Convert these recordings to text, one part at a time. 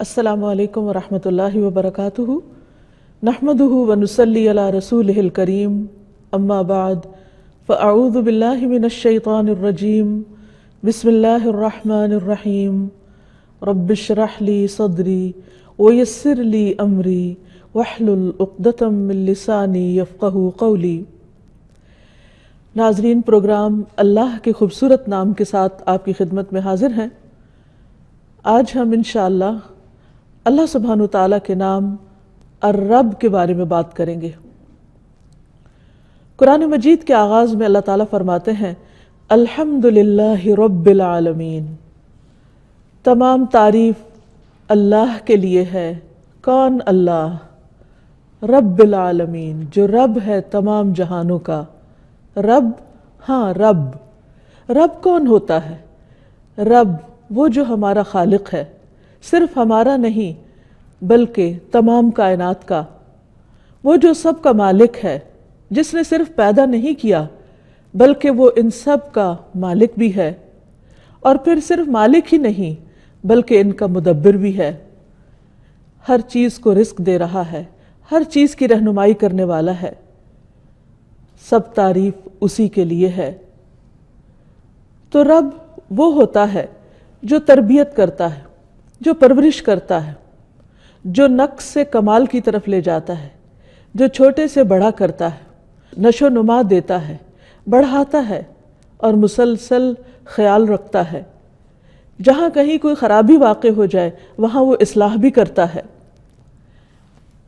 السلام علیکم ورحمۃ اللہ وبرکاتہ نحمدہ ونصلی علی رسولہ الکریم اما بعد فاعوذ باللہ من الشیطان الرجیم بسم اللہ الرحمن الرحیم رب اشرح لی صدری ویسر لی امری واحلل عقدۃ من لسانی یفقہوا قولی۔ ناظرین، پروگرام اللہ کے خوبصورت نام کے ساتھ آپ کی خدمت میں حاضر ہیں۔ آج ہم انشاءاللہ اللہ سبحانہ تعالیٰ کے نام الرب کے بارے میں بات کریں گے۔ قرآن مجید کے آغاز میں اللہ تعالیٰ فرماتے ہیں الحمدللہ رب العالمین، تمام تعریف اللہ کے لیے ہے۔ کون؟ اللہ، رب العالمین، جو رب ہے تمام جہانوں کا۔ رب، ہاں رب کون ہوتا ہے؟ رب وہ جو ہمارا خالق ہے، صرف ہمارا نہیں بلکہ تمام کائنات کا، وہ جو سب کا مالک ہے، جس نے صرف پیدا نہیں کیا بلکہ وہ ان سب کا مالک بھی ہے، اور پھر صرف مالک ہی نہیں بلکہ ان کا مدبر بھی ہے، ہر چیز کو رزق دے رہا ہے، ہر چیز کی رہنمائی کرنے والا ہے۔ سب تعریف اسی کے لیے ہے۔ تو رب وہ ہوتا ہے جو تربیت کرتا ہے، جو پرورش کرتا ہے، جو نقص سے کمال کی طرف لے جاتا ہے، جو چھوٹے سے بڑا کرتا ہے، نشو نما دیتا ہے، بڑھاتا ہے اور مسلسل خیال رکھتا ہے۔ جہاں کہیں کوئی خرابی واقع ہو جائے وہاں وہ اصلاح بھی کرتا ہے۔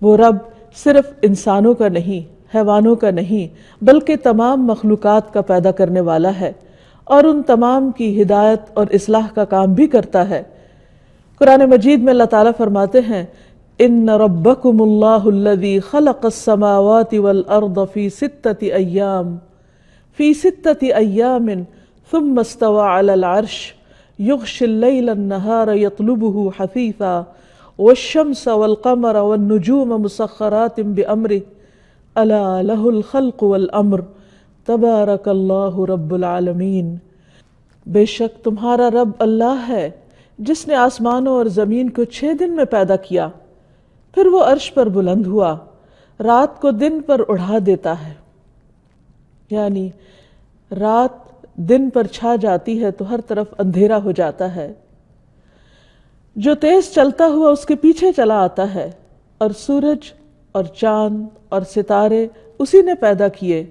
وہ رب صرف انسانوں کا نہیں، حیوانوں کا نہیں بلکہ تمام مخلوقات کا پیدا کرنے والا ہے، اور ان تمام کی ہدایت اور اصلاح کا کام بھی کرتا ہے۔ قرآن مجید میں اللہ تعالیٰ فرماتے ہیں ان ربکم اللہ الذی خلق السماوات والارض فی ستۃ ایام ثم استوى علی العرش یغشی اللیل النہار یطلبہ حثیثا والشمس والقمر والنجوم مسخرات بامرہ الا لہ الخلق والامر تبارک اللہ رب العالمین۔ بے شک تمہارا رب اللہ ہے جس نے آسمانوں اور زمین کو 6 دن میں پیدا کیا، پھر وہ عرش پر بلند ہوا، رات کو دن پر اڑا دیتا ہے، یعنی رات دن پر چھا جاتی ہے تو ہر طرف اندھیرا ہو جاتا ہے، جو تیز چلتا ہوا اس کے پیچھے چلا آتا ہے، اور سورج اور چاند اور ستارے اسی نے پیدا کیے،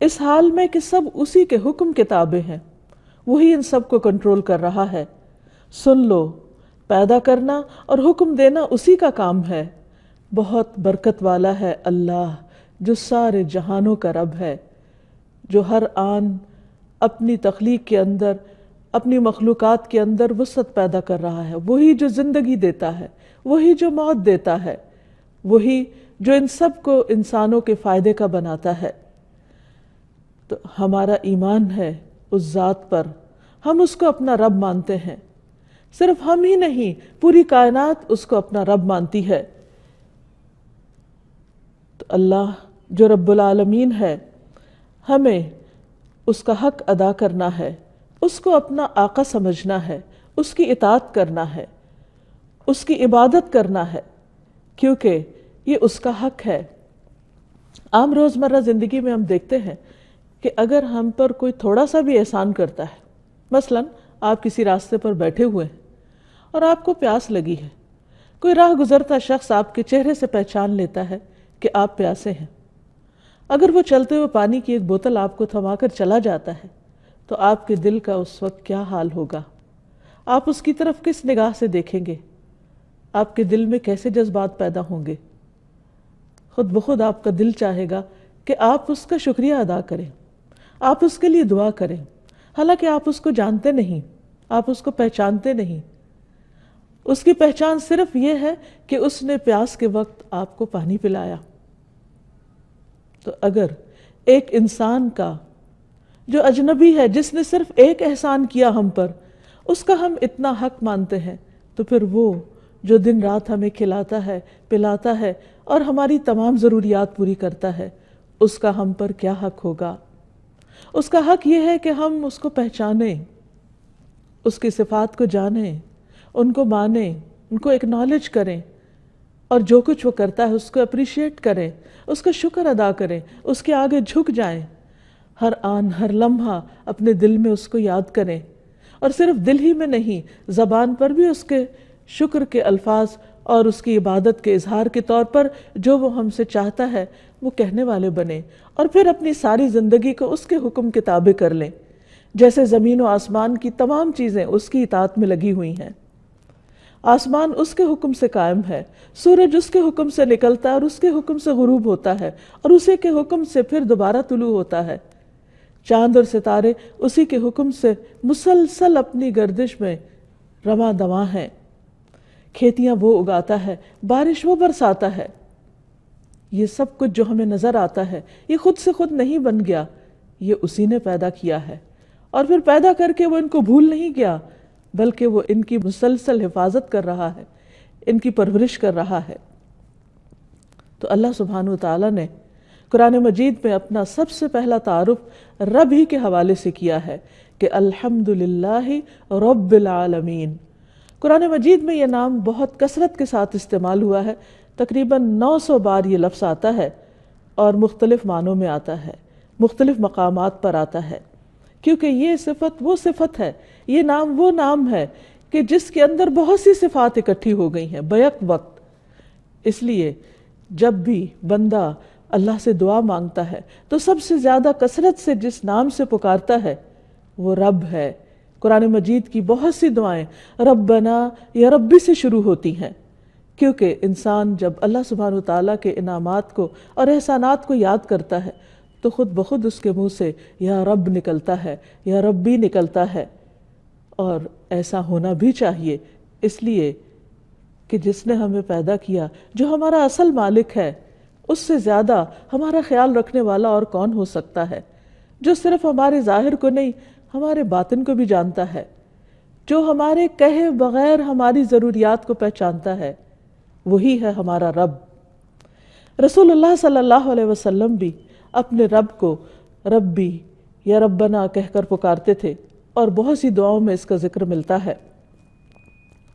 اس حال میں کہ سب اسی کے حکم کے تابع ہیں، وہی ان سب کو کنٹرول کر رہا ہے۔ سن لو، پیدا کرنا اور حکم دینا اسی کا کام ہے۔ بہت برکت والا ہے اللہ جو سارے جہانوں کا رب ہے، جو ہر آن اپنی تخلیق کے اندر، اپنی مخلوقات کے اندر وسعت پیدا کر رہا ہے، وہی جو زندگی دیتا ہے، وہی جو موت دیتا ہے، وہی جو ان سب کو انسانوں کے فائدے کا بناتا ہے۔ تو ہمارا ایمان ہے اس ذات پر، ہم اس کو اپنا رب مانتے ہیں۔ صرف ہم ہی نہیں، پوری کائنات اس کو اپنا رب مانتی ہے۔ تو اللہ جو رب العالمین ہے، ہمیں اس کا حق ادا کرنا ہے، اس کو اپنا آقا سمجھنا ہے، اس کی اطاعت کرنا ہے، اس کی عبادت کرنا ہے، کیونکہ یہ اس کا حق ہے۔ عام روزمرہ زندگی میں ہم دیکھتے ہیں کہ اگر ہم پر کوئی تھوڑا سا بھی احسان کرتا ہے، مثلاً آپ کسی راستے پر بیٹھے ہوئے ہیں اور آپ کو پیاس لگی ہے، کوئی راہ گزرتا شخص آپ کے چہرے سے پہچان لیتا ہے کہ آپ پیاسے ہیں، اگر وہ چلتے ہوئے پانی کی ایک بوتل آپ کو تھما کر چلا جاتا ہے تو آپ کے دل کا اس وقت کیا حال ہوگا؟ آپ اس کی طرف کس نگاہ سے دیکھیں گے؟ آپ کے دل میں کیسے جذبات پیدا ہوں گے؟ خود بخود آپ کا دل چاہے گا کہ آپ اس کا شکریہ ادا کریں، آپ اس کے لیے دعا کریں، حالانکہ آپ اس کو جانتے نہیں، آپ اس کو پہچانتے نہیں۔ اس کی پہچان صرف یہ ہے کہ اس نے پیاس کے وقت آپ کو پانی پلایا۔ تو اگر ایک انسان کا جو اجنبی ہے، جس نے صرف ایک احسان کیا ہم پر، اس کا ہم اتنا حق مانتے ہیں، تو پھر وہ جو دن رات ہمیں کھلاتا ہے، پلاتا ہے اور ہماری تمام ضروریات پوری کرتا ہے، اس کا ہم پر کیا حق ہوگا؟ اس کا حق یہ ہے کہ ہم اس کو پہچانیں، اس کی صفات کو جانیں، ان کو مانیں، ان کو اکنالج کریں، اور جو کچھ وہ کرتا ہے اس کو اپریشیٹ کریں، اس کا شکر ادا کریں، اس کے آگے جھک جائیں، ہر آن ہر لمحہ اپنے دل میں اس کو یاد کریں، اور صرف دل ہی میں نہیں، زبان پر بھی اس کے شکر کے الفاظ اور اس کی عبادت کے اظہار کے طور پر جو وہ ہم سے چاہتا ہے وہ کہنے والے بنیں، اور پھر اپنی ساری زندگی کو اس کے حکم کے تابع کر لیں، جیسے زمین و آسمان کی تمام چیزیں اس کی اطاعت میں لگی ہوئی ہیں۔ آسمان اس کے حکم سے قائم ہے، سورج اس کے حکم سے نکلتا ہے اور اس کے حکم سے غروب ہوتا ہے، اور اسی کے حکم سے پھر دوبارہ طلوع ہوتا ہے۔ چاند اور ستارے اسی کے حکم سے مسلسل اپنی گردش میں رواں دواں ہیں۔ کھیتیاں وہ اگاتا ہے، بارش وہ برساتا ہے۔ یہ سب کچھ جو ہمیں نظر آتا ہے یہ خود سے خود نہیں بن گیا، یہ اسی نے پیدا کیا ہے، اور پھر پیدا کر کے وہ ان کو بھول نہیں گیا، بلکہ وہ ان کی مسلسل حفاظت کر رہا ہے، ان کی پرورش کر رہا ہے۔ تو اللہ سبحانہ وتعالیٰ نے قرآن مجید میں اپنا سب سے پہلا تعارف رب ہی کے حوالے سے کیا ہے کہ الحمدللہ رب العالمین۔ قرآن مجید میں یہ نام بہت کثرت کے ساتھ استعمال ہوا ہے، تقریباً 900 بار یہ لفظ آتا ہے، اور مختلف معنوں میں آتا ہے، مختلف مقامات پر آتا ہے، کیونکہ یہ صفت وہ صفت ہے، یہ نام وہ نام ہے کہ جس کے اندر بہت سی صفات اکٹھی ہو گئی ہیں بیک وقت۔ اس لیے جب بھی بندہ اللہ سے دعا مانگتا ہے تو سب سے زیادہ کثرت سے جس نام سے پکارتا ہے وہ رب ہے۔ قرآن مجید کی بہت سی دعائیں ربنا یا ربی سے شروع ہوتی ہیں، کیونکہ انسان جب اللہ سبحانہ وتعالیٰ کے انعامات کو اور احسانات کو یاد کرتا ہے تو خود بخود اس کے منہ سے یا رب نکلتا ہے، یا ربی نکلتا ہے، اور ایسا ہونا بھی چاہیے، اس لیے کہ جس نے ہمیں پیدا کیا، جو ہمارا اصل مالک ہے، اس سے زیادہ ہمارا خیال رکھنے والا اور کون ہو سکتا ہے، جو صرف ہمارے ظاہر کو نہیں ہمارے باطن کو بھی جانتا ہے، جو ہمارے کہے بغیر ہماری ضروریات کو پہچانتا ہے، وہی ہے ہمارا رب۔ رسول اللہ صلی اللہ علیہ وسلم بھی اپنے رب کو ربی یا ربنا کہہ کر پکارتے تھے، اور بہت سی دعاؤں میں اس کا ذکر ملتا ہے۔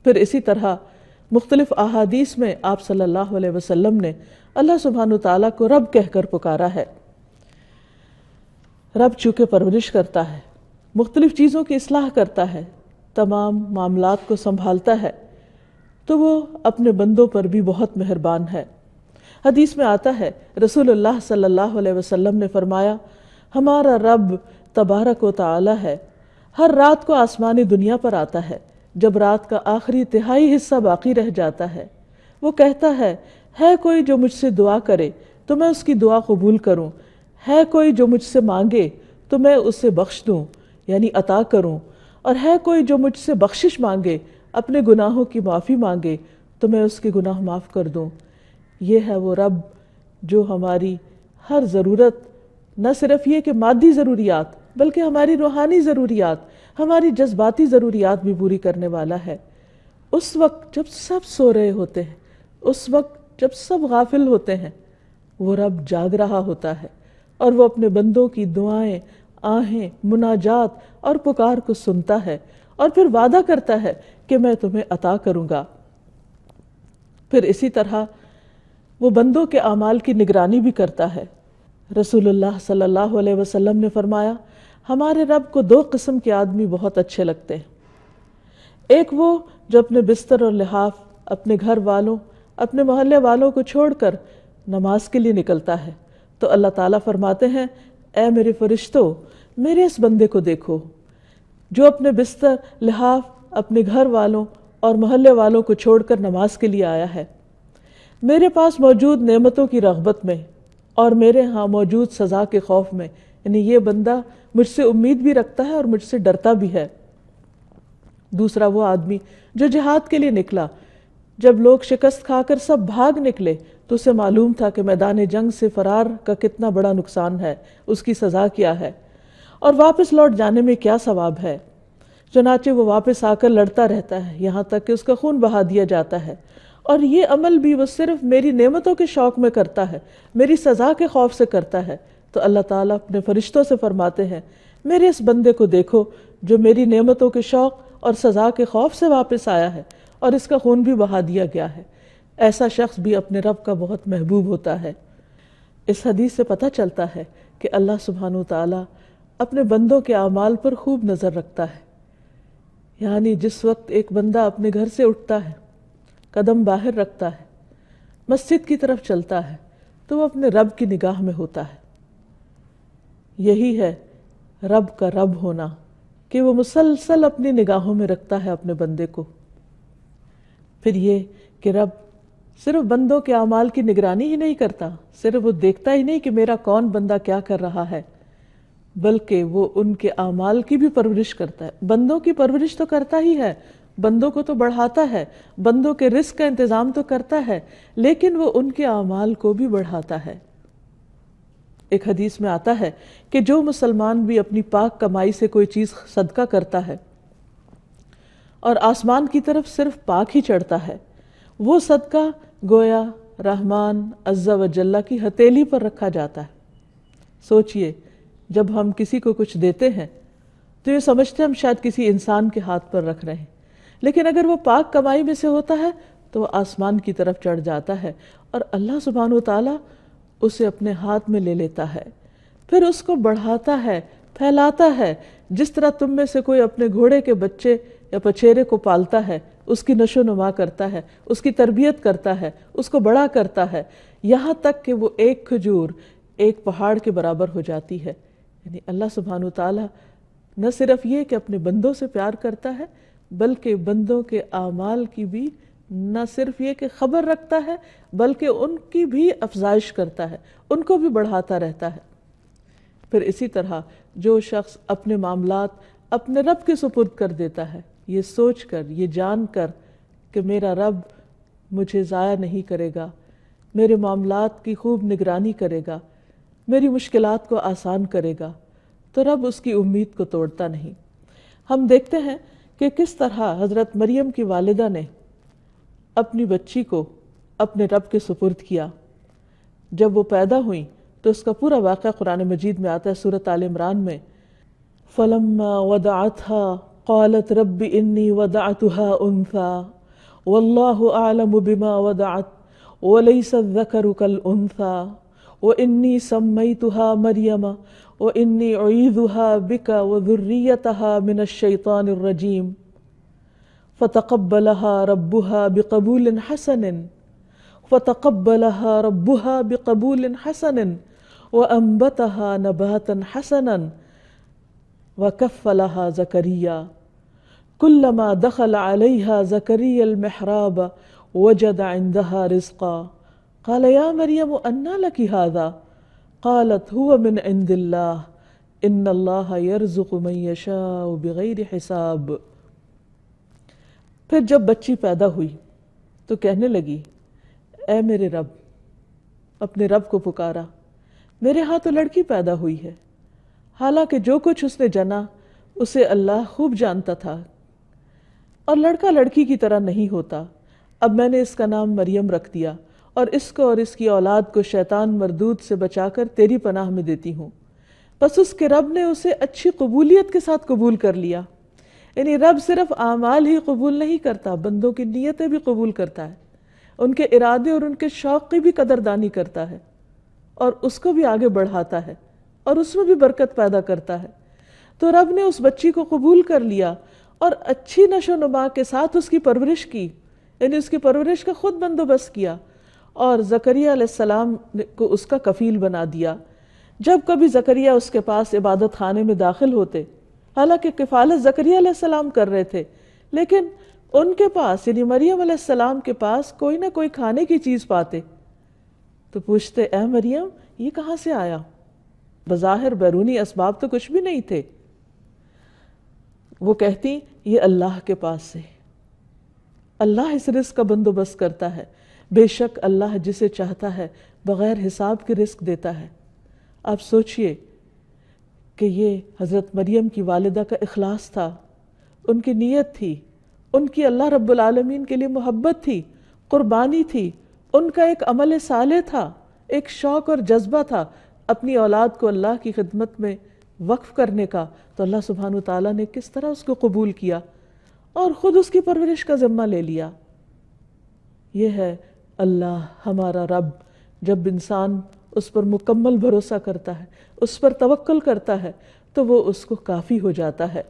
پھر اسی طرح مختلف احادیث میں آپ صلی اللہ علیہ وسلم نے اللہ سبحانہ تعالیٰ کو رب کہہ کر پکارا ہے۔ رب چونکہ پرورش کرتا ہے، مختلف چیزوں کی اصلاح کرتا ہے، تمام معاملات کو سنبھالتا ہے، تو وہ اپنے بندوں پر بھی بہت مہربان ہے۔ حدیث میں آتا ہے رسول اللہ صلی اللہ علیہ وسلم نے فرمایا، ہمارا رب تبارک و تعالی ہے، ہر رات کو آسمانی دنیا پر آتا ہے، جب رات کا آخری تہائی حصہ باقی رہ جاتا ہے، وہ کہتا ہے کوئی جو مجھ سے دعا کرے تو میں اس کی دعا قبول کروں، ہے کوئی جو مجھ سے مانگے تو میں اسے بخش دوں یعنی عطا کروں، اور ہے کوئی جو مجھ سے بخشش مانگے، اپنے گناہوں کی معافی مانگے تو میں اس کے گناہ معاف کر دوں۔ یہ ہے وہ رب جو ہماری ہر ضرورت، نہ صرف یہ کہ مادی ضروریات بلکہ ہماری روحانی ضروریات، ہماری جذباتی ضروریات بھی پوری کرنے والا ہے۔ اس وقت جب سب سو رہے ہوتے ہیں، اس وقت جب سب غافل ہوتے ہیں، وہ رب جاگ رہا ہوتا ہے، اور وہ اپنے بندوں کی دعائیں، آہیں، مناجات اور پکار کو سنتا ہے، اور پھر وعدہ کرتا ہے کہ میں تمہیں عطا کروں گا۔ پھر اسی طرح وہ بندوں کے اعمال کی نگرانی بھی کرتا ہے۔ رسول اللہ صلی اللہ علیہ وسلم نے فرمایا، ہمارے رب کو 2 قسم کے آدمی بہت اچھے لگتے ہیں، ایک وہ جو اپنے بستر اور لحاف، اپنے گھر والوں، اپنے محلے والوں کو چھوڑ کر نماز کے لیے نکلتا ہے، تو اللہ تعالیٰ فرماتے ہیں، اے میرے فرشتوں، میرے اس بندے کو دیکھو جو اپنے بستر، لحاف، اپنے گھر والوں اور محلے والوں کو چھوڑ کر نماز کے لیے آیا ہے، میرے پاس موجود نعمتوں کی رغبت میں اور میرے ہاں موجود سزا کے خوف میں، یعنی یہ بندہ مجھ سے امید بھی رکھتا ہے اور مجھ سے ڈرتا بھی ہے۔ دوسرا وہ آدمی جو جہاد کے لیے نکلا، جب لوگ شکست کھا کر سب بھاگ نکلے تو اسے معلوم تھا کہ میدان جنگ سے فرار کا کتنا بڑا نقصان ہے، اس کی سزا کیا ہے اور واپس لوٹ جانے میں کیا ثواب ہے، چنانچہ وہ واپس آ کر لڑتا رہتا ہے یہاں تک کہ اس کا خون بہا دیا جاتا ہے، اور یہ عمل بھی وہ صرف میری نعمتوں کے شوق میں کرتا ہے، میری سزا کے خوف سے کرتا ہے۔ تو اللہ تعالیٰ اپنے فرشتوں سے فرماتے ہیں، میرے اس بندے کو دیکھو جو میری نعمتوں کے شوق اور سزا کے خوف سے واپس آیا ہے، اور اس کا خون بھی بہا دیا گیا ہے۔ ایسا شخص بھی اپنے رب کا بہت محبوب ہوتا ہے۔ اس حدیث سے پتہ چلتا ہے کہ اللہ سبحانہ وتعالی اپنے بندوں کے اعمال پر خوب نظر رکھتا ہے۔ یعنی جس وقت ایک بندہ اپنے گھر سے اٹھتا ہے، قدم باہر رکھتا ہے، مسجد کی طرف چلتا ہے، تو وہ اپنے رب کی نگاہ میں ہوتا ہے۔ یہی ہے رب کا رب ہونا، کہ وہ مسلسل اپنی نگاہوں میں رکھتا ہے اپنے بندے کو۔ پھر یہ کہ رب صرف بندوں کے اعمال کی نگرانی ہی نہیں کرتا، صرف وہ دیکھتا ہی نہیں کہ میرا کون بندہ کیا کر رہا ہے، بلکہ وہ ان کے اعمال کی بھی پرورش کرتا ہے۔ بندوں کی پرورش تو کرتا ہی ہے، بندوں کو تو بڑھاتا ہے، بندوں کے رزق کا انتظام تو کرتا ہے، لیکن وہ ان کے اعمال کو بھی بڑھاتا ہے۔ ایک حدیث میں آتا ہے کہ جو مسلمان بھی اپنی پاک کمائی سے کوئی چیز صدقہ کرتا ہے اور آسمان کی طرف صرف پاک ہی چڑھتا ہے، وہ صدقہ گویا رحمان عز و جل کی ہتھیلی پر رکھا جاتا ہے۔ سوچئے جب ہم کسی کو کچھ دیتے ہیں تو یہ سمجھتے ہم شاید کسی انسان کے ہاتھ پر رکھ رہے ہیں، لیکن اگر وہ پاک کمائی میں سے ہوتا ہے تو وہ آسمان کی طرف چڑھ جاتا ہے اور اللہ سبحانہ وتعالی اسے اپنے ہاتھ میں لے لیتا ہے، پھر اس کو بڑھاتا ہے، پھیلاتا ہے۔ جس طرح تم میں سے کوئی اپنے گھوڑے کے بچے یا پچھیرے کو پالتا ہے، اس کی نشو نما کرتا ہے، اس کی تربیت کرتا ہے، اس کو بڑا کرتا ہے، یہاں تک کہ وہ ایک کھجور ایک پہاڑ کے برابر ہو جاتی ہے۔ یعنی اللہ سبحانہ وتعالی نہ صرف یہ کہ اپنے بندوں سے پیار کرتا ہے، بلکہ بندوں کے اعمال کی بھی نہ صرف یہ کہ خبر رکھتا ہے، بلکہ ان کی بھی افزائش کرتا ہے، ان کو بھی بڑھاتا رہتا ہے۔ پھر اسی طرح جو شخص اپنے معاملات اپنے رب کے سپرد کر دیتا ہے، یہ سوچ کر، یہ جان کر کہ میرا رب مجھے ضائع نہیں کرے گا، میرے معاملات کی خوب نگرانی کرے گا، میری مشکلات کو آسان کرے گا، تو رب اس کی امید کو توڑتا نہیں۔ ہم دیکھتے ہیں کہ کس طرح حضرت مریم کی والدہ نے اپنی بچی کو اپنے رب کے سپرد کیا۔ جب وہ پیدا ہوئی تو اس کا پورا واقعہ قرآن مجید میں آتا ہے، سورۃ آل عمران میں۔ فَلَمَّا وَضَعَتْهَا قَالَتْ رَبِّ إِنِّي وَضَعْتُهَا أُنثَىٰ وَاللَّهُ أَعْلَمُ بِمَا وَضَعَتْ وَلَيْسَ الذَّكَرُ كَالْأُنثَىٰ وَإِنِّي سَمَّيْتُهَا مَرْيَمَ وَإِنِّي أُعِيذُهَا بِكَ وَذُرِّيَّتَهَا مِنَ الشَّيْطَانِ الرَّجِيمِ فَتَقَبَّلَهَا رَبُّهَا بِقَبُولٍ حَسَنٍ وَأَنبَتَهَا نَبَاتًا حَسَنًا وَكَفَّلَهَا زَكَرِيَّا كُلَّمَا دَخَلَ عَلَيْهَا زَكَرِيَّا الْمِحْرَابَ وَجَدَ عِندَهَا رِزْقًا قَالَ يَا مَرْيَمُ أَنَّىٰ لَكِ هَٰذَا قالت هو من عند اللہ ان اللہ یرزق من یشاء بغیر حساب۔ پھر جب بچی پیدا ہوئی تو کہنے لگی، اے میرے رب، اپنے رب کو پکارا، میرے ہاں تو لڑکی پیدا ہوئی ہے، حالانکہ جو کچھ اس نے جنا اسے اللہ خوب جانتا تھا، اور لڑکا لڑکی کی طرح نہیں ہوتا۔ اب میں نے اس کا نام مریم رکھ دیا، اور اس کو اور اس کی اولاد کو شیطان مردود سے بچا کر تیری پناہ میں دیتی ہوں۔ بس اس کے رب نے اسے اچھی قبولیت کے ساتھ قبول کر لیا۔ یعنی رب صرف اعمال ہی قبول نہیں کرتا، بندوں کی نیتیں بھی قبول کرتا ہے، ان کے ارادے اور ان کے شوق کی بھی قدردانی کرتا ہے، اور اس کو بھی آگے بڑھاتا ہے، اور اس میں بھی برکت پیدا کرتا ہے۔ تو رب نے اس بچی کو قبول کر لیا اور اچھی نشو نما کے ساتھ اس کی پرورش کی، یعنی اس کی پرورش کا خود بندوبست کیا، اور زکریا علیہ السلام کو اس کا کفیل بنا دیا۔ جب کبھی زکریا اس کے پاس عبادت خانے میں داخل ہوتے، حالانکہ کفالت زکریا علیہ السلام کر رہے تھے، لیکن ان کے پاس یعنی مریم علیہ السلام کے پاس کوئی نہ کوئی کھانے کی چیز پاتے تو پوچھتے، اے مریم یہ کہاں سے آیا؟ بظاہر بیرونی اسباب تو کچھ بھی نہیں تھے۔ وہ کہتی یہ اللہ کے پاس سے، اللہ اس رزق کا بندوبست کرتا ہے، بے شک اللہ جسے چاہتا ہے بغیر حساب کے رزق دیتا ہے۔ آپ سوچئے کہ یہ حضرت مریم کی والدہ کا اخلاص تھا، ان کی نیت تھی، ان کی اللہ رب العالمین کے لیے محبت تھی، قربانی تھی، ان کا ایک عمل صالح تھا، ایک شوق اور جذبہ تھا اپنی اولاد کو اللہ کی خدمت میں وقف کرنے کا، تو اللہ سبحانہ وتعالیٰ نے کس طرح اس کو قبول کیا اور خود اس کی پرورش کا ذمہ لے لیا۔ یہ ہے اللہ ہمارا رب۔ جب انسان اس پر مکمل بھروسہ کرتا ہے، اس پر توکل کرتا ہے، تو وہ اس کو کافی ہو جاتا ہے۔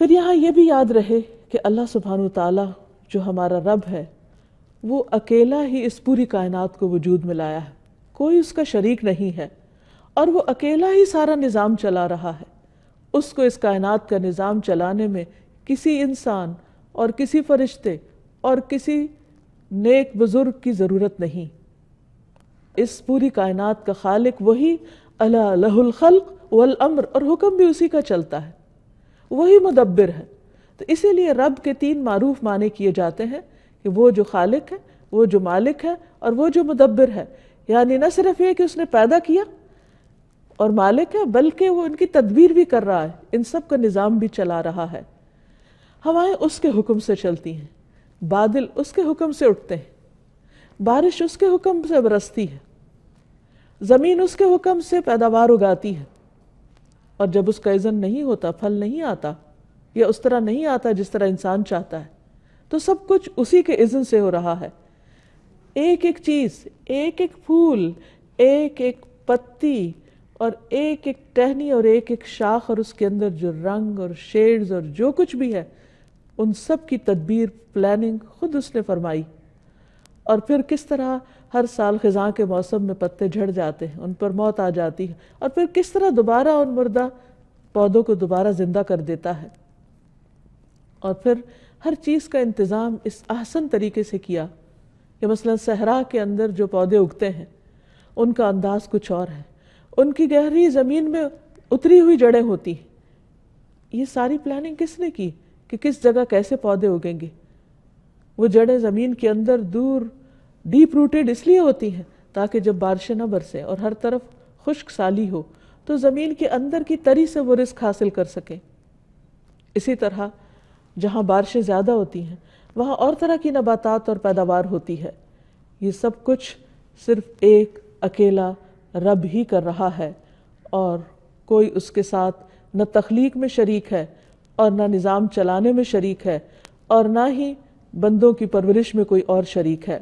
پھر یہاں یہ بھی یاد رہے کہ اللہ سبحانہ وتعالی جو ہمارا رب ہے، وہ اکیلا ہی اس پوری کائنات کو وجود میں لایا ہے، کوئی اس کا شریک نہیں ہے، اور وہ اکیلا ہی سارا نظام چلا رہا ہے۔ اس کو اس کائنات کا نظام چلانے میں کسی انسان اور کسی فرشتے اور کسی نیک بزرگ کی ضرورت نہیں۔ اس پوری کائنات کا خالق وہی، الا لہ الخلق والامر، اور حکم بھی اسی کا چلتا ہے، وہی مدبر ہے۔ تو اسی لیے رب کے 3 معروف معنی کیے جاتے ہیں کہ وہ جو خالق ہے، وہ جو مالک ہے، اور وہ جو مدبر ہے۔ یعنی نہ صرف یہ کہ اس نے پیدا کیا اور مالک ہے، بلکہ وہ ان کی تدبیر بھی کر رہا ہے، ان سب کا نظام بھی چلا رہا ہے۔ ہوائیں اس کے حکم سے چلتی ہیں، بادل اس کے حکم سے اٹھتے ہیں، بارش اس کے حکم سے برستی ہے، زمین اس کے حکم سے پیداوار اگاتی ہے، اور جب اس کا اذن نہیں ہوتا، پھل نہیں آتا، یا اس طرح نہیں آتا جس طرح انسان چاہتا ہے، تو سب کچھ اسی کے اذن سے ہو رہا ہے۔ ایک ایک چیز، ایک ایک پھول، ایک ایک پتی، اور ایک ایک ٹہنی، اور ایک ایک شاخ، اور اس کے اندر جو رنگ اور شیڈز اور جو کچھ بھی ہے، ان سب کی تدبیر، پلاننگ خود اس نے فرمائی۔ اور پھر کس طرح ہر سال خزاں کے موسم میں پتے جھڑ جاتے ہیں، ان پر موت آ جاتی ہے، اور پھر کس طرح دوبارہ ان مردہ پودوں کو دوبارہ زندہ کر دیتا ہے، اور پھر ہر چیز کا انتظام اس احسن طریقے سے کیا کہ مثلا صحرا کے اندر جو پودے اگتے ہیں ان کا انداز کچھ اور ہے، ان کی گہری زمین میں اتری ہوئی جڑیں ہوتی ہیں۔ یہ ساری پلاننگ کس نے کی کہ کس جگہ کیسے پودے اگیں گے؟ وہ جڑیں زمین کے اندر دور ڈیپ روٹیڈ اس لیے ہوتی ہیں تاکہ جب بارشیں نہ برسیں اور ہر طرف خشک سالی ہو تو زمین کے اندر کی تری سے وہ رزق حاصل کر سکیں۔ اسی طرح جہاں بارشیں زیادہ ہوتی ہیں وہاں اور طرح کی نباتات اور پیداوار ہوتی ہے۔ یہ سب کچھ صرف ایک اکیلا رب ہی کر رہا ہے، اور کوئی اس کے ساتھ نہ تخلیق میں شریک ہے اور نہ نظام چلانے میں شریک ہے، اور نہ ہی بندوں کی پرورش میں کوئی اور شریک ہے۔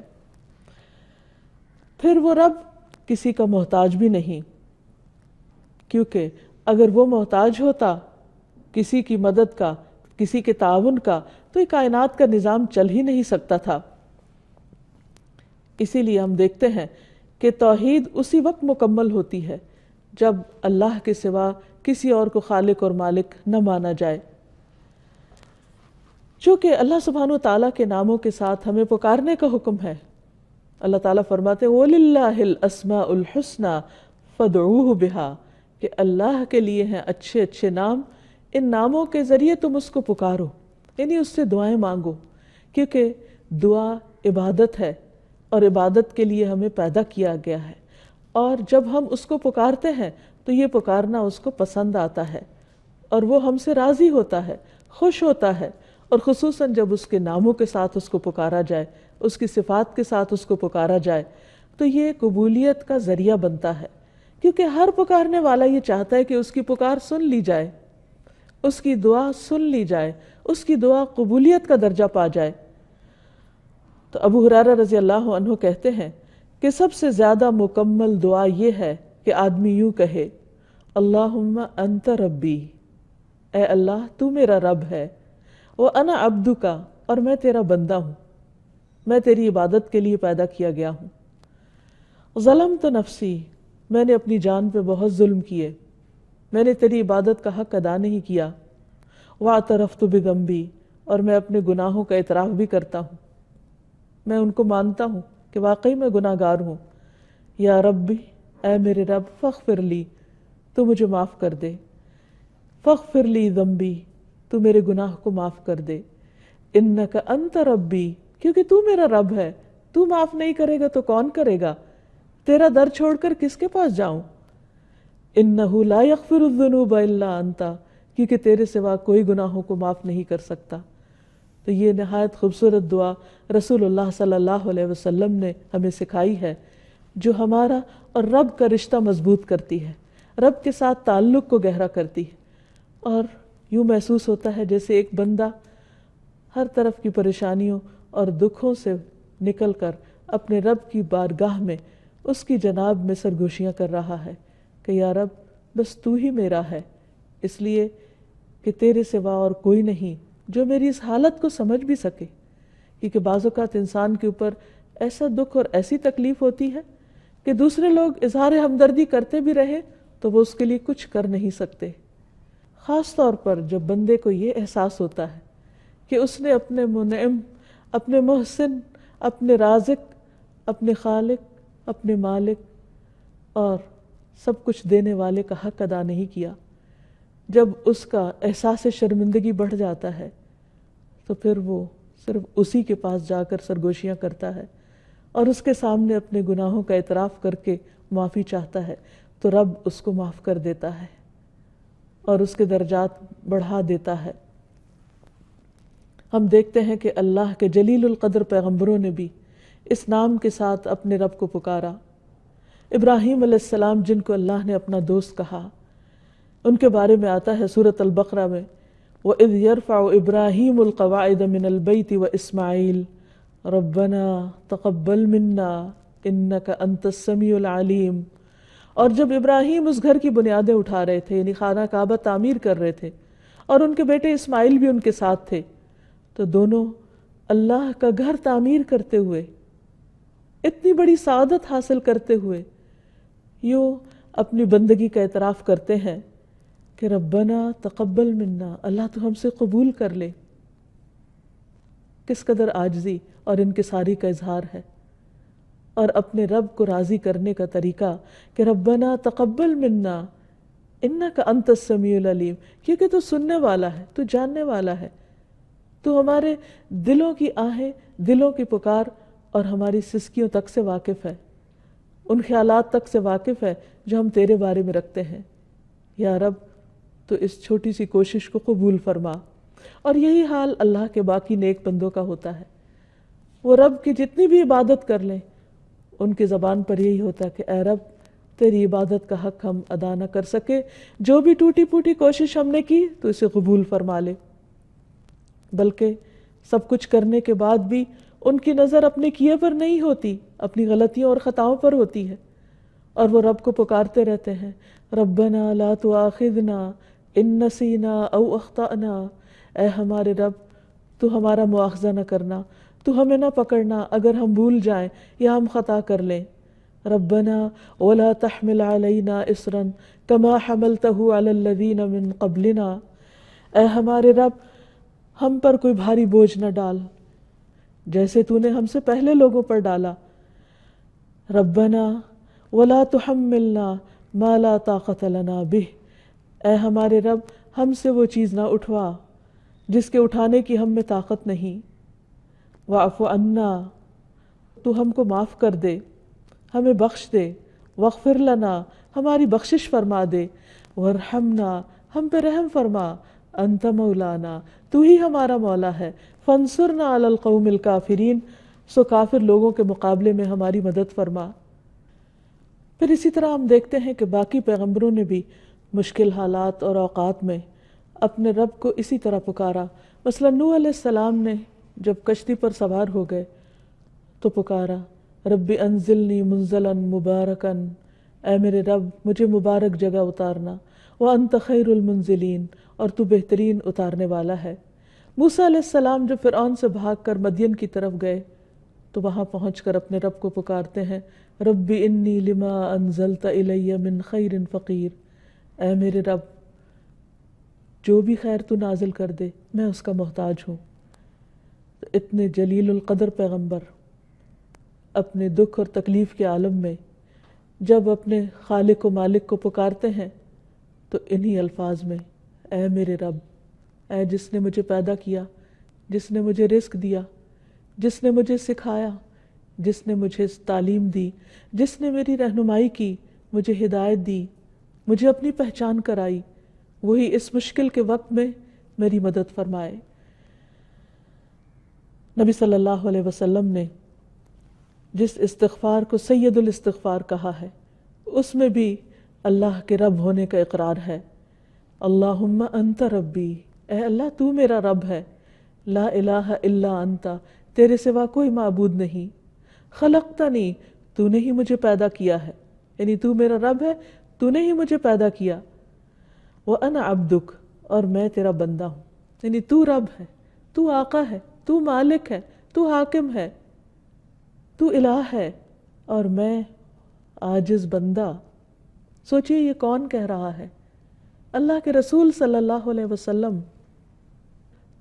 پھر وہ رب کسی کا محتاج بھی نہیں، کیونکہ اگر وہ محتاج ہوتا کسی کی مدد کا، کسی کے تعاون کا، تو یہ کائنات کا نظام چل ہی نہیں سکتا تھا۔ اسی لیے ہم دیکھتے ہیں کہ توحید اسی وقت مکمل ہوتی ہے جب اللہ کے سوا کسی اور کو خالق اور مالک نہ مانا جائے۔ چونکہ اللہ سبحانہ وتعالیٰ کے ناموں کے ساتھ ہمیں پکارنے کا حکم ہے۔ اللہ تعالیٰ فرماتے ہیں وَلِلَّهِ الْأَسْمَاءُ الْحُسْنَى فَادْعُوهُ بِهَا، کہ اللہ کے لیے ہیں اچھے اچھے نام، ان ناموں کے ذریعے تم اس کو پکارو، یعنی اس سے دعائیں مانگو، کیونکہ دعا عبادت ہے، اور عبادت کے لیے ہمیں پیدا کیا گیا ہے، اور جب ہم اس کو پکارتے ہیں تو یہ پکارنا اس کو پسند آتا ہے، اور وہ ہم سے راضی ہوتا ہے، خوش ہوتا ہے، اور خصوصاً جب اس کے ناموں کے ساتھ اس کو پکارا جائے، اس کی صفات کے ساتھ اس کو پکارا جائے، تو یہ قبولیت کا ذریعہ بنتا ہے، کیونکہ ہر پکارنے والا یہ چاہتا ہے کہ اس کی پکار سن لی جائے، اس کی دعا سن لی جائے، اس کی دعا قبولیت کا درجہ پا جائے۔ تو ابو ہریرہ رضی اللہ عنہ کہتے ہیں کہ سب سے زیادہ مکمل دعا یہ ہے کہ آدمی یوں کہے اللہم انت ربی، اے اللہ تو میرا رب ہے، وَأَنَا عَبْدُكَ، اور میں تیرا بندہ ہوں، میں تیری عبادت کے لیے پیدا کیا گیا ہوں۔ ظلمت نفسی، میں نے اپنی جان پہ بہت ظلم کیے، میں نے تیری عبادت کا حق ادا نہیں کیا۔ وَاعْتَرَفْتُ بِذَنْبِي، اور میں اپنے گناہوں کا اعتراف بھی کرتا ہوں، میں ان کو مانتا ہوں کہ واقعی میں گناہ گار ہوں۔ یا ربی، اے میرے رب، فاغفر لی، تو مجھے معاف کر دے، فاغفر لی ذنبی، تو میرے گناہ کو معاف کر دے، انک انت ربی، کیونکہ تو میرا رب ہے، تو معاف نہیں کرے گا تو کون کرے گا، تیرا در چھوڑ کر کس کے پاس جاؤں، انہ لا یغفر الذنوب الا انت، کیونکہ تیرے سوا کوئی گناہوں کو معاف نہیں کر سکتا۔ تو یہ نہایت خوبصورت دعا رسول اللہ صلی اللہ علیہ وسلم نے ہمیں سکھائی ہے، جو ہمارا اور رب کا رشتہ مضبوط کرتی ہے، رب کے ساتھ تعلق کو گہرا کرتی ہے، اور یوں محسوس ہوتا ہے جیسے ایک بندہ ہر طرف کی پریشانیوں اور دکھوں سے نکل کر اپنے رب کی بارگاہ میں اس کی جناب میں سرگوشیاں کر رہا ہے کہ یا رب بس تو ہی میرا ہے، اس لیے کہ تیرے سوا اور کوئی نہیں جو میری اس حالت کو سمجھ بھی سکے۔ کیونکہ بعض اوقات انسان کے اوپر ایسا دکھ اور ایسی تکلیف ہوتی ہے کہ دوسرے لوگ اظہار ہمدردی کرتے بھی رہے تو وہ اس کے لیے کچھ کر نہیں سکتے، خاص طور پر جب بندے کو یہ احساس ہوتا ہے کہ اس نے اپنے منعم، اپنے محسن، اپنے رازق، اپنے خالق، اپنے مالک اور سب کچھ دینے والے کا حق ادا نہیں کیا۔ جب اس کا احساس شرمندگی بڑھ جاتا ہے تو پھر وہ صرف اسی کے پاس جا کر سرگوشیاں کرتا ہے اور اس کے سامنے اپنے گناہوں کا اعتراف کر کے معافی چاہتا ہے تو رب اس کو معاف کر دیتا ہے اور اس کے درجات بڑھا دیتا ہے۔ ہم دیکھتے ہیں کہ اللہ کے جلیل القدر پیغمبروں نے بھی اس نام کے ساتھ اپنے رب کو پکارا۔ ابراہیم علیہ السلام جن کو اللہ نے اپنا دوست کہا، ان کے بارے میں آتا ہے سورۃ البقرہ میں وَإِذْ يَرْفَعُ إِبْرَاهِيمُ الْقَوَاعِدَ مِنَ الْبَيْتِ وَإِسْمَاعِيلُ رَبَّنَا تَقَبَّلْ مِنَّا إِنَّكَ أَنْتَ السَّمِيعُ الْعَلِيمُ۔ اور جب ابراہیم اس گھر کی بنیادیں اٹھا رہے تھے، یعنی خانہ کعبہ تعمیر کر رہے تھے، اور ان کے بیٹے اسماعیل بھی ان کے ساتھ تھے، تو دونوں اللہ کا گھر تعمیر کرتے ہوئے، اتنی بڑی سعادت حاصل کرتے ہوئے یوں اپنی بندگی کا اعتراف کرتے ہیں کہ ربنا تقبل منا، اللہ تو ہم سے قبول کر لے۔ کس قدر عاجزی اور انکساری کا اظہار ہے، اور اپنے رب کو راضی کرنے کا طریقہ کہ ربنا تقبل منا انک انت السمیع العلیم، کیونکہ تو سننے والا ہے، تو جاننے والا ہے، تو ہمارے دلوں کی آہیں، دلوں کی پکار اور ہماری سسکیوں تک سے واقف ہے، ان خیالات تک سے واقف ہے جو ہم تیرے بارے میں رکھتے ہیں۔ یا رب تو اس چھوٹی سی کوشش کو قبول فرما۔ اور یہی حال اللہ کے باقی نیک بندوں کا ہوتا ہے، وہ رب کی جتنی بھی عبادت کر لیں ان کی زبان پر یہی ہوتا ہے کہ اے رب تیری عبادت کا حق ہم ادا نہ کر سکے، جو بھی ٹوٹی پھوٹی کوشش ہم نے کی تو اسے قبول فرما لے۔ بلکہ سب کچھ کرنے کے بعد بھی ان کی نظر اپنے کیے پر نہیں ہوتی، اپنی غلطیوں اور خطاؤں پر ہوتی ہے، اور وہ رب کو پکارتے رہتے ہیں ربنا لا تؤاخذنا ان نسینا او اخطأنا، اے ہمارے رب تو ہمارا مواخذہ نہ کرنا، تو ہمیں نہ پکڑنا اگر ہم بھول جائیں یا ہم خطا کر لیں۔ ربنا ولا تحمل علینا اصرا کما حملته علی الذین من قبلنا، اے ہمارے رب ہم پر کوئی بھاری بوجھ نہ ڈال جیسے تو نے ہم سے پہلے لوگوں پر ڈالا۔ ربنا ولا تحملنا ما لا طاقت لنا بہ، اے ہمارے رب ہم سے وہ چیز نہ اٹھوا جس کے اٹھانے کی ہم میں طاقت نہیں۔ واعف عنا، تو ہم کو معاف کر دے، ہمیں بخش دے۔ واغفر لنا، ہماری بخشش فرما دے۔ وارحمنا، ہم پہ رحم فرما۔ انت مولانا، تو ہی ہمارا مولا ہے۔ فانصرنا علی القوم الکافرین، سو کافر لوگوں کے مقابلے میں ہماری مدد فرما۔ پھر اسی طرح ہم دیکھتے ہیں کہ باقی پیغمبروں نے بھی مشکل حالات اور اوقات میں اپنے رب کو اسی طرح پکارا۔ مثلا نوح علیہ السلام نے جب کشتی پر سوار ہو گئے تو پکارا رب انزلنی منزلا مبارکا، اے میرے رب مجھے مبارک جگہ اتارنا، وانت خیر المنزلین، اور تو بہترین اتارنے والا ہے۔ موسیٰ علیہ السلام جب فرعون سے بھاگ کر مدین کی طرف گئے تو وہاں پہنچ کر اپنے رب کو پکارتے ہیں رب انی لما انزلت الی من خیر فقیر، اے میرے رب جو بھی خیر تو نازل کر دے میں اس کا محتاج ہوں۔ تو اتنے جلیل القدر پیغمبر اپنے دکھ اور تکلیف کے عالم میں جب اپنے خالق و مالک کو پکارتے ہیں تو انہی الفاظ میں اے میرے رب، اے جس نے مجھے پیدا کیا، جس نے مجھے رزق دیا، جس نے مجھے سکھایا، جس نے مجھے تعلیم دی، جس نے میری رہنمائی کی، مجھے ہدایت دی، مجھے اپنی پہچان کرائی، وہی اس مشکل کے وقت میں میری مدد فرمائے۔ نبی صلی اللہ علیہ وسلم نے جس استغفار کو سید الاستغفار کہا ہے اس میں بھی اللہ کے رب ہونے کا اقرار ہے اللہم انت ربی، اے اللہ تو میرا رب ہے، لا الہ الا انت، تیرے سوا کوئی معبود نہیں، خلقتنی، تو نے ہی مجھے پیدا کیا ہے، یعنی تو میرا رب ہے، تو نے ہی مجھے پیدا کیا، وانا عبدک، اور میں تیرا بندہ ہوں، یعنی تو رب ہے، تو آقا ہے، تو مالک ہے، تو حاکم ہے، تو الہ ہے، اور میں عاجز بندہ۔ سوچئے یہ کون کہہ رہا ہے؟ اللہ کے رسول صلی اللہ علیہ وسلم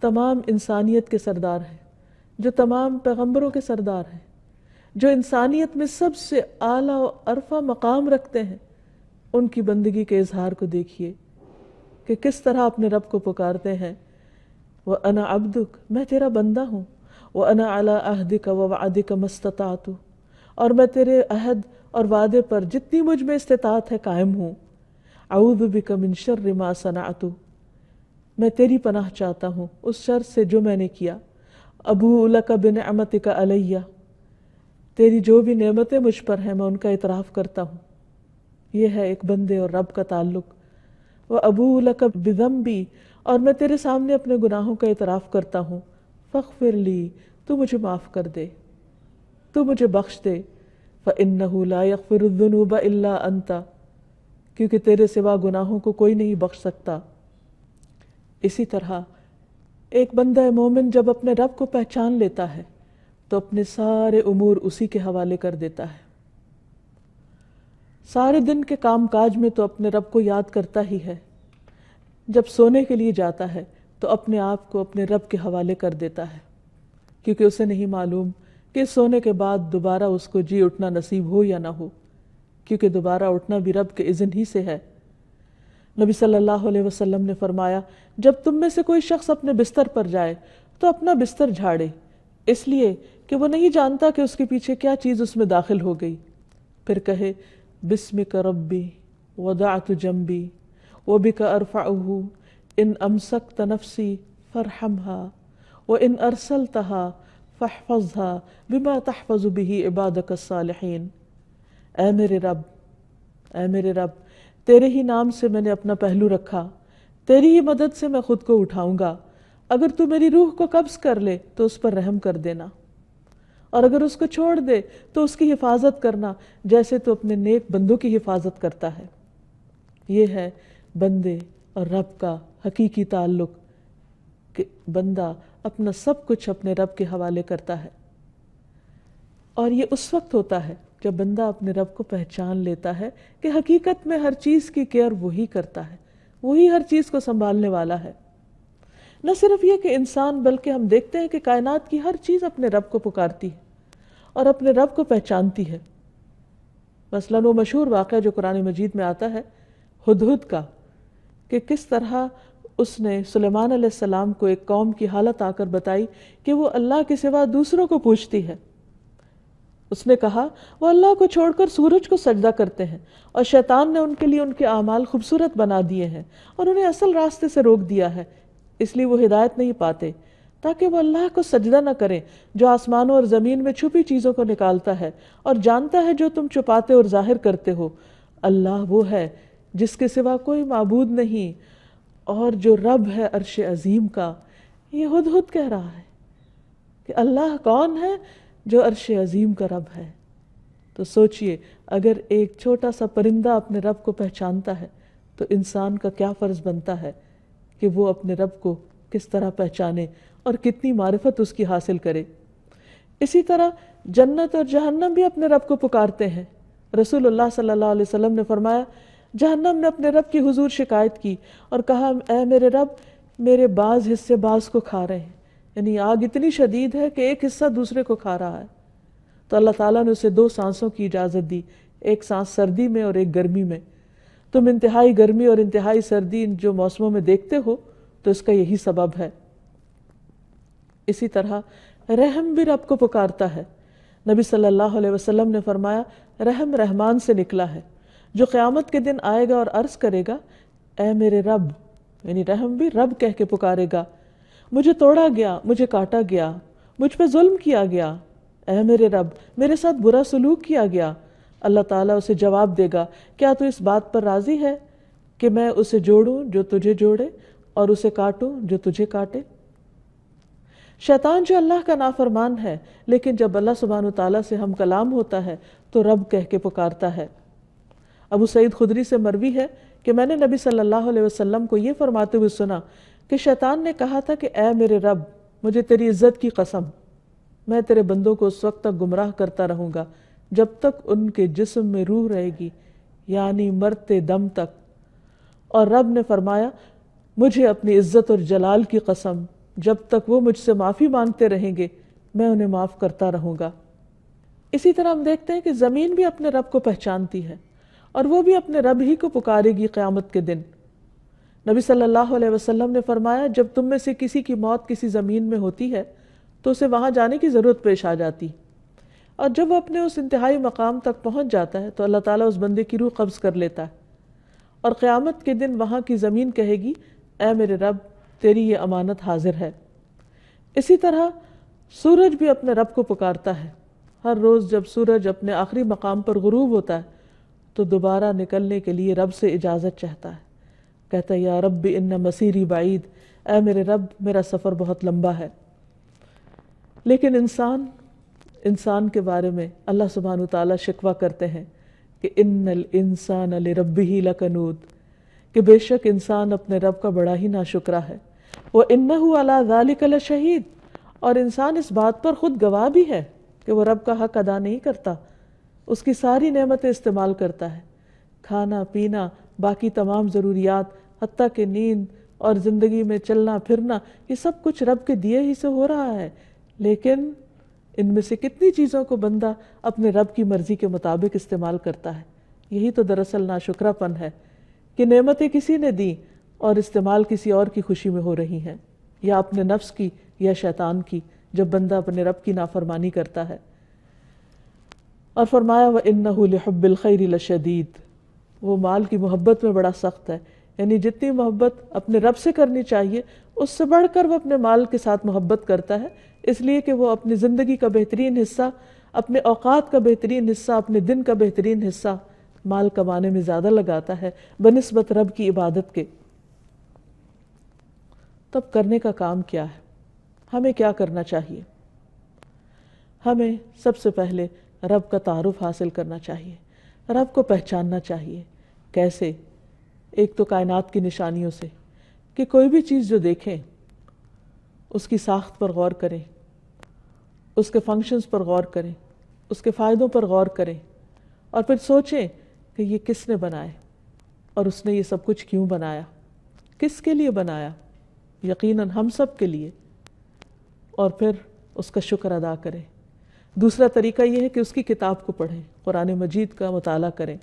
تمام انسانیت کے سردار ہیں، جو تمام پیغمبروں کے سردار ہیں، جو انسانیت میں سب سے اعلیٰ و عرفہ مقام رکھتے ہیں، ان کی بندگی کے اظہار کو دیکھیے کہ کس طرح اپنے رب کو پکارتے ہیں، وَأَنَا عَبْدُكَ، میں تیرا بندہ ہوں، وَأَنَا عَلَىٰ عَهْدِكَ وَوَعْدِكَ مَا اسْتَطَعْتُ، اور میں تیرے عہد اور وعدے پر جتنی مجھ میں استطاعت ہے قائم ہوں، اعوذ بک من شر ما صنعت، میں تیری پناہ چاہتا ہوں اس شر سے جو میں نے کیا، ابوء لک بنعمتک علیہ، تیری جو بھی نعمتیں مجھ پر ہیں میں ان کا اعتراف کرتا ہوں۔ یہ ہے ایک بندے اور رب کا تعلق۔ وابوء لک بذنبی، اور میں تیرے سامنے اپنے گناہوں کا اعتراف کرتا ہوں، فاغفر لی، تو مجھے معاف کر دے، تو مجھے بخش دے، فإنہ لا یغفر الذنوب الا انت، کیونکہ تیرے سوا گناہوں کو کوئی نہیں بخش سکتا۔ اسی طرح ایک بندہ مومن جب اپنے رب کو پہچان لیتا ہے تو اپنے سارے امور اسی کے حوالے کر دیتا ہے، سارے دن کے کام کاج میں تو اپنے رب کو یاد کرتا ہی ہے، جب سونے کے لیے جاتا ہے تو اپنے آپ کو اپنے رب کے حوالے کر دیتا ہے، کیونکہ اسے نہیں معلوم کہ سونے کے بعد دوبارہ اس کو جی اٹھنا نصیب ہو یا نہ ہو، کیونکہ دوبارہ اٹھنا بھی رب کے اذن ہی سے ہے۔ نبی صلی اللہ علیہ وسلم نے فرمایا، جب تم میں سے کوئی شخص اپنے بستر پر جائے تو اپنا بستر جھاڑے، اس لیے کہ وہ نہیں جانتا کہ اس کے پیچھے کیا چیز اس میں داخل ہو گئی، پھر کہے بسمک ربی وضعت جنبی وبک ارفعہ ان امسکت نفسی فارحمها وان ارسلتها فاحفظها بما تحفظ به عبادك الصالحین۔ اے میرے رب، اے میرے رب، تیرے ہی نام سے میں نے اپنا پہلو رکھا، تیری ہی مدد سے میں خود کو اٹھاؤں گا، اگر تو میری روح کو قبض کر لے تو اس پر رحم کر دینا، اور اگر اس کو چھوڑ دے تو اس کی حفاظت کرنا جیسے تو اپنے نیک بندوں کی حفاظت کرتا ہے۔ یہ ہے بندے اور رب کا حقیقی تعلق، کہ بندہ اپنا سب کچھ اپنے رب کے حوالے کرتا ہے، اور یہ اس وقت ہوتا ہے جب بندہ اپنے رب کو پہچان لیتا ہے کہ حقیقت میں ہر چیز کی کیئر وہی کرتا ہے، وہی ہر چیز کو سنبھالنے والا ہے۔ نہ صرف یہ کہ انسان، بلکہ ہم دیکھتے ہیں کہ کائنات کی ہر چیز اپنے رب کو پکارتی ہے اور اپنے رب کو پہچانتی ہے۔ مثلاً وہ مشہور واقعہ جو قرآن مجید میں آتا ہے ہدہد کا، کہ کس طرح اس نے سلیمان علیہ السلام کو ایک قوم کی حالت آ کر بتائی کہ وہ اللہ کے سوا دوسروں کو پوجتی ہے۔ اس نے کہا وہ اللہ کو چھوڑ کر سورج کو سجدہ کرتے ہیں، اور شیطان نے ان کے لیے ان کے اعمال خوبصورت بنا دیے ہیں اور انہیں اصل راستے سے روک دیا ہے، اس لیے وہ ہدایت نہیں پاتے، تاکہ وہ اللہ کو سجدہ نہ کریں جو آسمانوں اور زمین میں چھپی چیزوں کو نکالتا ہے اور جانتا ہے جو تم چھپاتے اور ظاہر کرتے ہو۔ اللہ وہ ہے جس کے سوا کوئی معبود نہیں، اور جو رب ہے عرش عظیم کا۔ یہ ہدہد کہہ رہا ہے کہ اللہ کون ہے؟ جو عرش عظیم کا رب ہے۔ تو سوچئے اگر ایک چھوٹا سا پرندہ اپنے رب کو پہچانتا ہے تو انسان کا کیا فرض بنتا ہے کہ وہ اپنے رب کو کس طرح پہچانے اور کتنی معرفت اس کی حاصل کرے۔ اسی طرح جنت اور جہنم بھی اپنے رب کو پکارتے ہیں۔ رسول اللہ صلی اللہ علیہ وسلم نے فرمایا، جہنم نے اپنے رب کی حضور شکایت کی اور کہا، اے میرے رب، میرے بعض حصے بعض کو کھا رہے ہیں، یعنی آگ اتنی شدید ہے کہ ایک حصہ دوسرے کو کھا رہا ہے۔ تو اللہ تعالیٰ نے اسے 2 سانسوں کی اجازت دی، ایک سانس سردی میں اور ایک گرمی میں۔ تم انتہائی گرمی اور انتہائی سردی جو موسموں میں دیکھتے ہو تو اس کا یہی سبب ہے۔ اسی طرح رحم بھی رب کو پکارتا ہے۔ نبی صلی اللہ علیہ وسلم نے فرمایا، رحم رحمان سے نکلا ہے، جو قیامت کے دن آئے گا اور عرض کرے گا، اے میرے رب، یعنی رحم بھی رب کہہ کے پکارے گا، مجھے توڑا گیا، مجھے کاٹا گیا، مجھ پہ ظلم کیا گیا، اے میرے رب، میرے ساتھ برا سلوک کیا گیا۔ اللہ تعالیٰ اسے جواب دے گا، کیا تو اس بات پر راضی ہے کہ میں اسے جوڑوں جو تجھے جوڑے اور اسے کاٹوں جو تجھے کاٹے۔ شیطان جو اللہ کا نافرمان ہے، لیکن جب اللہ سبحانہ وتعالیٰ سے ہم کلام ہوتا ہے تو رب کہہ کے پکارتا ہے۔ ابو سعید خدری سے مروی ہے کہ میں نے نبی صلی اللہ علیہ وسلم کو یہ فرماتے ہوئے سنا کہ شیطان نے کہا تھا کہ اے میرے رب، مجھے تیری عزت کی قسم، میں تیرے بندوں کو اس وقت تک گمراہ کرتا رہوں گا جب تک ان کے جسم میں روح رہے گی، یعنی مرتے دم تک۔ اور رب نے فرمایا، مجھے اپنی عزت اور جلال کی قسم، جب تک وہ مجھ سے معافی مانگتے رہیں گے میں انہیں معاف کرتا رہوں گا۔ اسی طرح ہم دیکھتے ہیں کہ زمین بھی اپنے رب کو پہچانتی ہے اور وہ بھی اپنے رب ہی کو پکارے گی قیامت کے دن۔ نبی صلی اللہ علیہ وسلم نے فرمایا، جب تم میں سے کسی کی موت کسی زمین میں ہوتی ہے تو اسے وہاں جانے کی ضرورت پیش آ جاتی، اور جب وہ اپنے اس انتہائی مقام تک پہنچ جاتا ہے تو اللہ تعالیٰ اس بندے کی روح قبض کر لیتا ہے، اور قیامت کے دن وہاں کی زمین کہے گی، اے میرے رب، تیری یہ امانت حاضر ہے۔ اسی طرح سورج بھی اپنے رب کو پکارتا ہے۔ ہر روز جب سورج اپنے آخری مقام پر غروب ہوتا ہے تو دوبارہ نکلنے کے لیے رب سے اجازت چاہتا ہے، کہتا ہے، یا رب ان مسیری بعید، اے میرے رب، میرا سفر بہت لمبا ہے۔ لیکن انسان کے بارے میں اللہ سبحانہ وتعالیٰ شکوہ کرتے ہیں کہ ان الانسان لربہ لکنود، کہ بے شک انسان اپنے رب کا بڑا ہی ناشکرا ہے۔ وَإِنَّهُ عَلَى ذَلِكَ لَشَهِيدٌ، اور انسان اس بات پر خود گواہ بھی ہے کہ وہ رب کا حق ادا نہیں کرتا، اس کی ساری نعمتیں استعمال کرتا ہے، کھانا پینا، باقی تمام ضروریات، حتیٰ کہ نیند اور زندگی میں چلنا پھرنا، یہ سب کچھ رب کے دیے ہی سے ہو رہا ہے، لیکن ان میں سے کتنی چیزوں کو بندہ اپنے رب کی مرضی کے مطابق استعمال کرتا ہے۔ یہی تو دراصل ناشکرا پن ہے کہ نعمتیں کسی نے دی اور استعمال کسی اور کی خوشی میں ہو رہی ہیں، یا اپنے نفس کی یا شیطان کی، جب بندہ اپنے رب کی نافرمانی کرتا ہے۔ اور فرمایا، وَإِنَّهُ لِحُبِّ الْخَيْرِ لَشَدِيدٌ، وہ مال کی محبت میں بڑا سخت ہے، یعنی جتنی محبت اپنے رب سے کرنی چاہیے اس سے بڑھ کر وہ اپنے مال کے ساتھ محبت کرتا ہے، اس لیے کہ وہ اپنی زندگی کا بہترین حصہ، اپنے اوقات کا بہترین حصہ، اپنے دن کا بہترین حصہ مال کمانے میں زیادہ لگاتا ہے بنسبت رب کی عبادت کے۔ تب کرنے کا کام کیا ہے؟ ہمیں کیا کرنا چاہیے؟ ہمیں سب سے پہلے رب کا تعارف حاصل کرنا چاہیے، رب کو پہچاننا چاہیے۔ کیسے؟ ایک تو کائنات کی نشانیوں سے، کہ کوئی بھی چیز جو دیکھیں اس کی ساخت پر غور کریں، اس کے فنکشنز پر غور کریں، اس کے فائدوں پر غور کریں، اور پھر سوچیں کہ یہ کس نے بنائے اور اس نے یہ سب کچھ کیوں بنایا، کس کے لیے بنایا؟ یقیناً ہم سب کے لیے، اور پھر اس کا شکر ادا کریں۔ دوسرا طریقہ یہ ہے کہ اس کی کتاب کو پڑھیں، قرآن مجید کا مطالعہ کریں،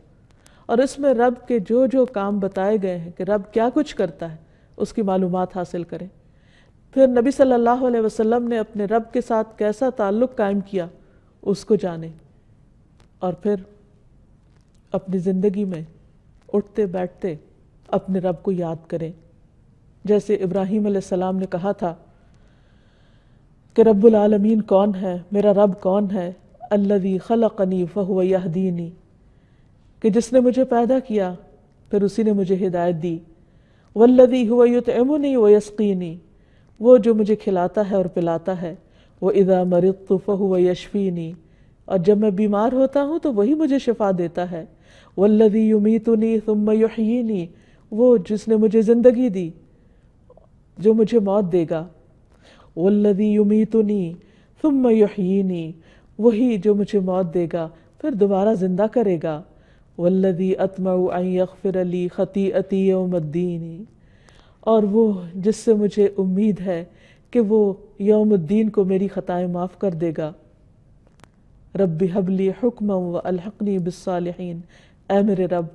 اور اس میں رب کے جو جو کام بتائے گئے ہیں کہ رب کیا کچھ کرتا ہے اس کی معلومات حاصل کریں۔ پھر نبی صلی اللہ علیہ وسلم نے اپنے رب کے ساتھ کیسا تعلق قائم کیا اس کو جانیں، اور پھر اپنی زندگی میں اٹھتے بیٹھتے اپنے رب کو یاد کریں۔ جیسے ابراہیم علیہ السلام نے کہا تھا کہ رب العالمین کون ہے، میرا رب کون ہے، الذی خلقنی فہو یہدینی، کہ جس نے مجھے پیدا کیا پھر اسی نے مجھے ہدایت دی، والذی هو یطعمنی ویسقینی، وہ جو مجھے کھلاتا ہے اور پلاتا ہے، واذا مرضت فہو یشفینی، اور جب میں بیمار ہوتا ہوں تو وہی مجھے شفا دیتا ہے، والذی یمیتنی ثم یحیینی، وہ جس نے مجھے زندگی دی جو مجھے موت دے گا، والذی یمیتنی ثم یحیینی، وہی جو مجھے موت دے گا پھر دوبارہ زندہ کرے گا، والذی اطمع ان یغفر لی خطیئتی یوم الدین، اور وہ جس سے مجھے امید ہے کہ وہ یوم الدین کو میری خطائیں معاف کر دے گا۔ رب ہب لی حکما والحقنی بالصالحین، اے میرے رب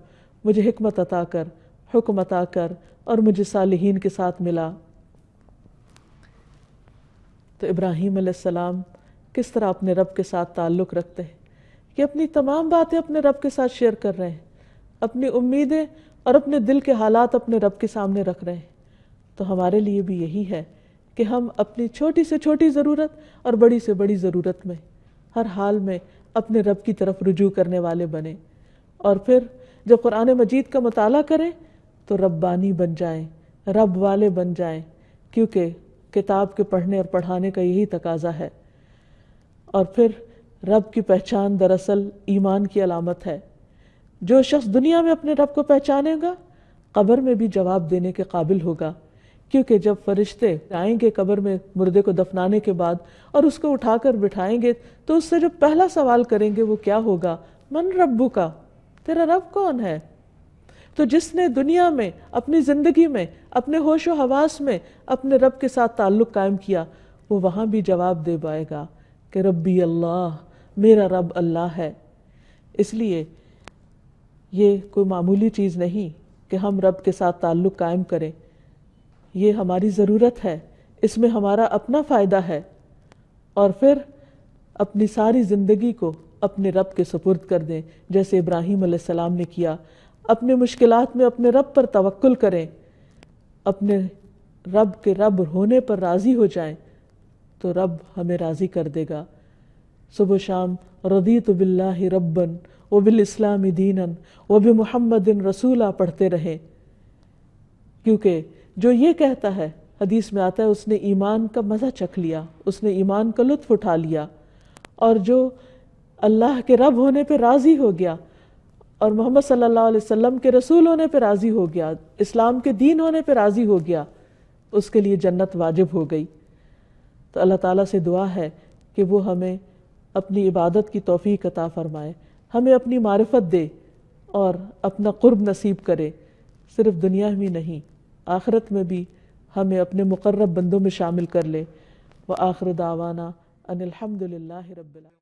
مجھے حکمت عطا کر، حکم عطا کر اور مجھے صالحین کے ساتھ ملا۔ تو ابراہیم علیہ السلام کس طرح اپنے رب کے ساتھ تعلق رکھتے ہیں کہ اپنی تمام باتیں اپنے رب کے ساتھ شیئر کر رہے ہیں، اپنی امیدیں اور اپنے دل کے حالات اپنے رب کے سامنے رکھ رہے ہیں۔ تو ہمارے لیے بھی یہی ہے کہ ہم اپنی چھوٹی سے چھوٹی ضرورت اور بڑی سے بڑی ضرورت میں ہر حال میں اپنے رب کی طرف رجوع کرنے والے بنیں، اور پھر جب قرآن مجید کا مطالعہ کریں تو ربانی بن جائیں، رب والے بن جائیں، کیونکہ کتاب کے پڑھنے اور پڑھانے کا یہی تقاضا ہے۔ اور پھر رب کی پہچان دراصل ایمان کی علامت ہے۔ جو شخص دنیا میں اپنے رب کو پہچانے گا قبر میں بھی جواب دینے کے قابل ہوگا، کیونکہ جب فرشتے آئیں گے قبر میں مردے کو دفنانے کے بعد اور اس کو اٹھا کر بٹھائیں گے تو اس سے جو پہلا سوال کریں گے وہ کیا ہوگا؟ من ربو کا، تیرا رب کون ہے؟ تو جس نے دنیا میں اپنی زندگی میں اپنے ہوش و حواس میں اپنے رب کے ساتھ تعلق قائم کیا وہ وہاں بھی جواب دے پائے گا کہ ربی اللہ، میرا رب اللہ ہے۔ اس لیے یہ کوئی معمولی چیز نہیں کہ ہم رب کے ساتھ تعلق قائم کریں، یہ ہماری ضرورت ہے، اس میں ہمارا اپنا فائدہ ہے، اور پھر اپنی ساری زندگی کو اپنے رب کے سپرد کر دیں جیسے ابراہیم علیہ السلام نے کیا۔ اپنے مشکلات میں اپنے رب پر توکل کریں، اپنے رب کے رب ہونے پر راضی ہو جائیں تو رب ہمیں راضی کر دے گا۔ صبح و شام رضیت باللہ ربا وبالاسلام دینا وبمحمد رسولا پڑھتے رہیں، کیونکہ جو یہ کہتا ہے، حدیث میں آتا ہے، اس نے ایمان کا مزہ چکھ لیا، اس نے ایمان کا لطف اٹھا لیا، اور جو اللہ کے رب ہونے پہ راضی ہو گیا اور محمد صلی اللہ علیہ وسلم کے رسول ہونے پہ راضی ہو گیا، اسلام کے دین ہونے پہ راضی ہو گیا، اس کے لیے جنت واجب ہو گئی۔ تو اللہ تعالیٰ سے دعا ہے کہ وہ ہمیں اپنی عبادت کی توفیق عطا فرمائے، ہمیں اپنی معرفت دے اور اپنا قرب نصیب کرے، صرف دنیا میں نہیں آخرت میں بھی ہمیں اپنے مقرب بندوں میں شامل کر لے۔ وآخر دعوانا ان الحمد للہ رب العالمین۔